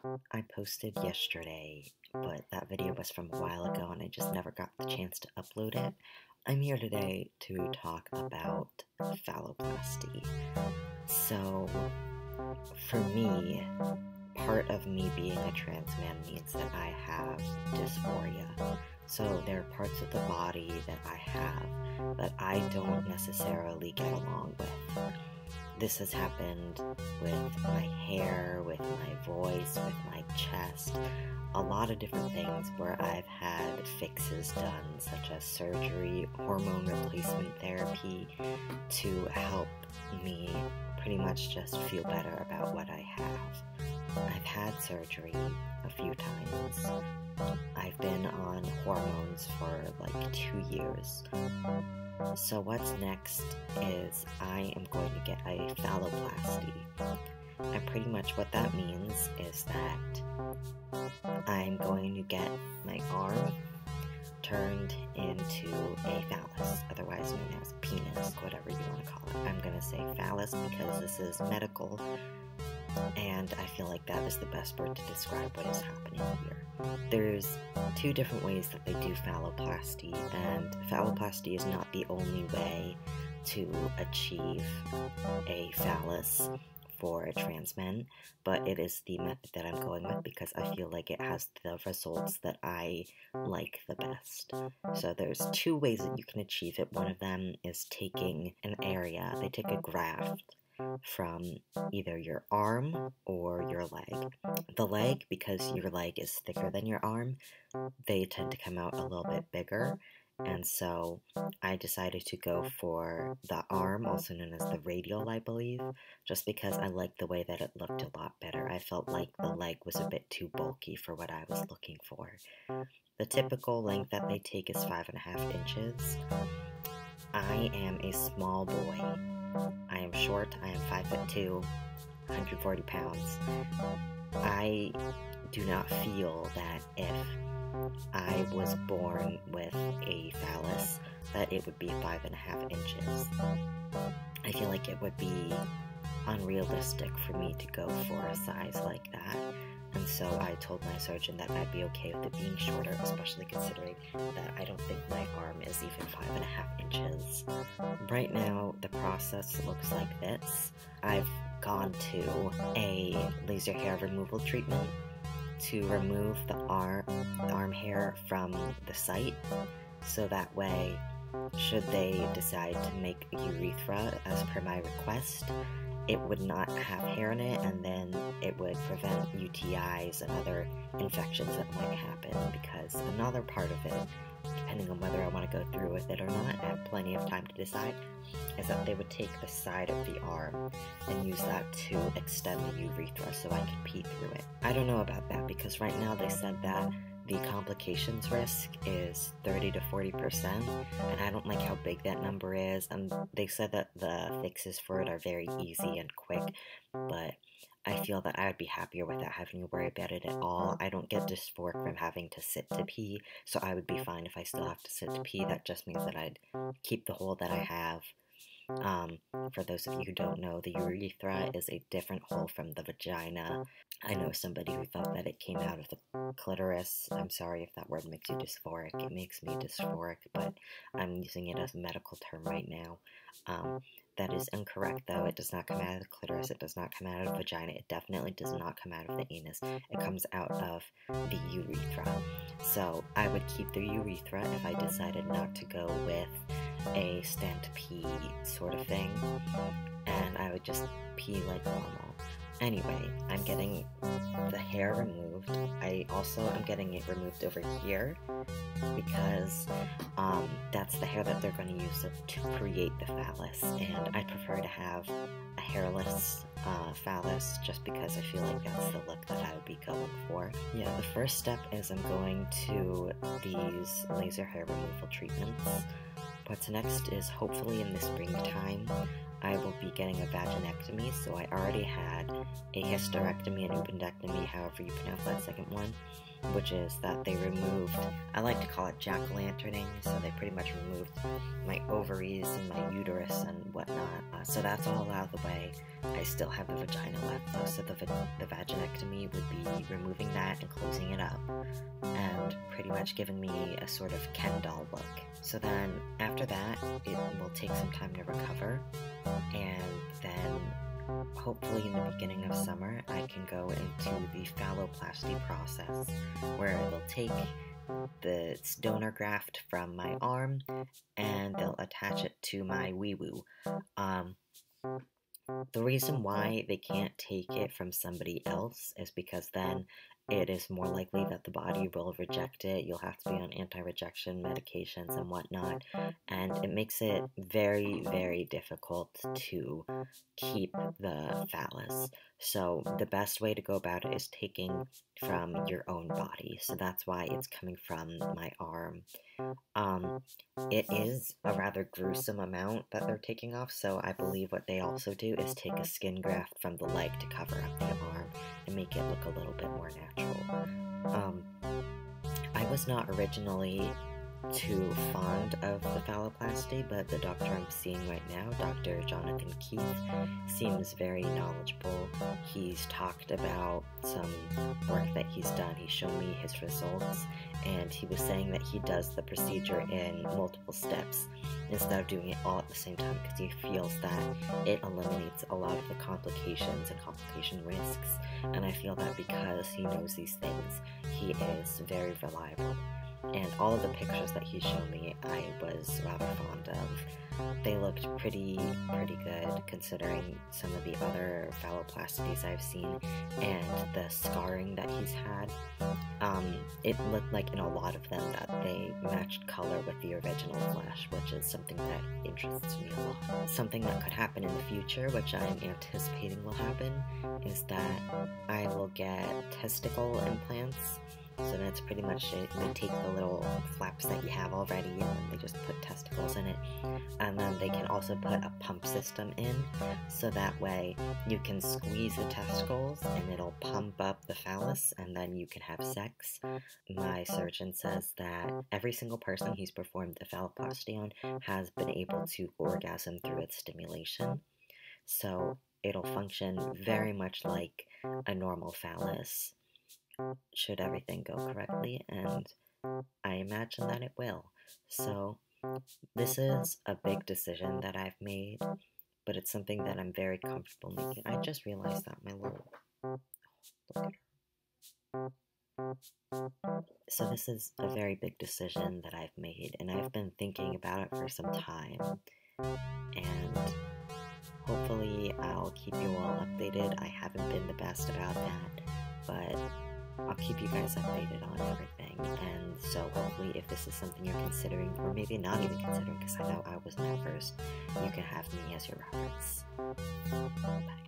I posted yesterday, but that video was from a while ago and I just never got the chance to upload it. I'm here today to talk about phalloplasty. So, for me, part of me being a trans man means that I have dysphoria. So there are parts of the body that I have that I don't necessarily get along with. This has happened with my hair, with my voice, with my chest, a lot of different things where I've had fixes done, such as surgery, hormone replacement therapy, to help me pretty much just feel better about what I have. I've had surgery a few times. I've been on hormones for like 2 years. So what's next is I am going to get a phalloplasty. And pretty much what that means is that I'm going to get my arm turned into a phallus, otherwise known as penis, whatever you want to call it. I'm going to say phallus because this is medical, and I feel like that is the best word to describe what is happening here. There's 2 different ways that they do phalloplasty, and phalloplasty is not the only way to achieve a phallus for trans men, but it is the method that I'm going with because I feel like it has the results that I like the best. So there's 2 ways that you can achieve it. One of them is taking an area, they take a graft from either your arm or your leg. The leg, because your leg is thicker than your arm, they tend to come out a little bit bigger, and so I decided to go for the arm, also known as the radial, I believe, just because I liked the way that it looked a lot better. I felt like the leg was a bit too bulky for what I was looking for. The typical length that they take is 5.5 inches. I am a small boy. I am short, I am 5'2", 140 pounds. I do not feel that if I was born with a phallus, that it would be 5.5 inches. I feel like it would be unrealistic for me to go for a size like that, and so I told my surgeon that I'd be okay with it being shorter, especially considering that I don't think my arm is even 5.5 inches. Right now, the process looks like this. I've gone to a laser hair removal treatment to remove the arm hair from the site, so that way, should they decide to make a urethra as per my request, it would not have hair in it, and then it would prevent UTIs and other infections that might happen, because another part of it, depending on whether I want to go through with it or not, I have plenty of time to decide, is that they would take the side of the arm and use that to extend the urethra so I could pee through it. I don't know about that, because right now they said that the complications risk is 30 to 40%, and I don't like how big that number is, and they said that the fixes for it are very easy and quick, but I feel that I would be happier without having to worry about it at all. I don't get dysphoric from having to sit to pee, so I would be fine if I still have to sit to pee. That just means that I'd keep the hole that I have. For those of you who don't know, the urethra is a different hole from the vagina. I know somebody who thought that it came out of the clitoris. I'm sorry if that word makes you dysphoric. It makes me dysphoric, but I'm using it as a medical term right now. That is incorrect, though. It does not come out of the clitoris. It does not come out of the vagina. It definitely does not come out of the anus. It comes out of the urethra. So I would keep the urethra if I decided not to go with a stand to pee sort of thing, and I would just pee like normal. Anyway, I'm getting the hair removed. I also am getting it removed over here because that's the hair that they're going to use to create the phallus, and I prefer to have a hairless phallus just because I feel like that's the look that I would be going for. Yeah, the first step is I'm going to these laser hair removal treatments. What's next is hopefully in the springtime I will be getting a vaginectomy, so I already had a hysterectomy and appendectomy, however you pronounce that second one, which is that they removed, I like to call it jack-o'-lanterning, so they pretty much removed my ovaries and my uterus and whatnot. So that's all out of the way. I still have the vagina left though, so the vaginectomy would be removing that and closing it up, and pretty much giving me a sort of Ken doll look. So then, after that, it will take some time to recover, and then hopefully in the beginning of summer, I can go into the phalloplasty process, where they'll take the donor graft from my arm, and they'll attach it to my wee-woo. The reason why they can't take it from somebody else is because then it is more likely that the body will reject it. You'll have to be on anti-rejection medications and whatnot, and it makes it very, very difficult to keep the phallus. So the best way to go about it is taking from your own body. So that's why it's coming from my arm. It is a rather gruesome amount that they're taking off, so I believe what they also do is take a skin graft from the leg to cover up the arm and make it look a little bit more natural. I was not originally too fond of the phalloplasty, but the doctor I'm seeing right now, Dr. Jonathan Keith, seems very knowledgeable. He's talked about some work that he's done. He's shown me his results, and he was saying that he does the procedure in multiple steps instead of doing it all at the same time, because he feels that it eliminates a lot of the complications and complication risks, and I feel that because he knows these things, he is very reliable. And all of the pictures that he showed me, I was rather fond of. They looked pretty good, considering some of the other phalloplasties I've seen, and the scarring that he's had. It looked like in a lot of them that they matched color with the original flesh, which is something that interests me a lot. Something that could happen in the future, which I'm anticipating will happen, is that I will get testicle implants. So that's pretty much it. They take the little flaps that you have already and then they just put testicles in it. And then they can also put a pump system in, so that way you can squeeze the testicles and it'll pump up the phallus and then you can have sex. My surgeon says that every single person he's performed the phalloplasty on has been able to orgasm through its stimulation. So it'll function very much like a normal phallus, should everything go correctly, and I imagine that it will. So this is a big decision that I've made, but it's something that I'm very comfortable making. I just realized that my little... Look at her. So this is a very big decision that I've made, and I've been thinking about it for some time, and hopefully I'll keep you all updated. I haven't been the best about that, but I'll keep you guys updated on everything, and so hopefully if this is something you're considering, or maybe not even considering, because I know I wasn't at first, you can have me as your reference. Bye.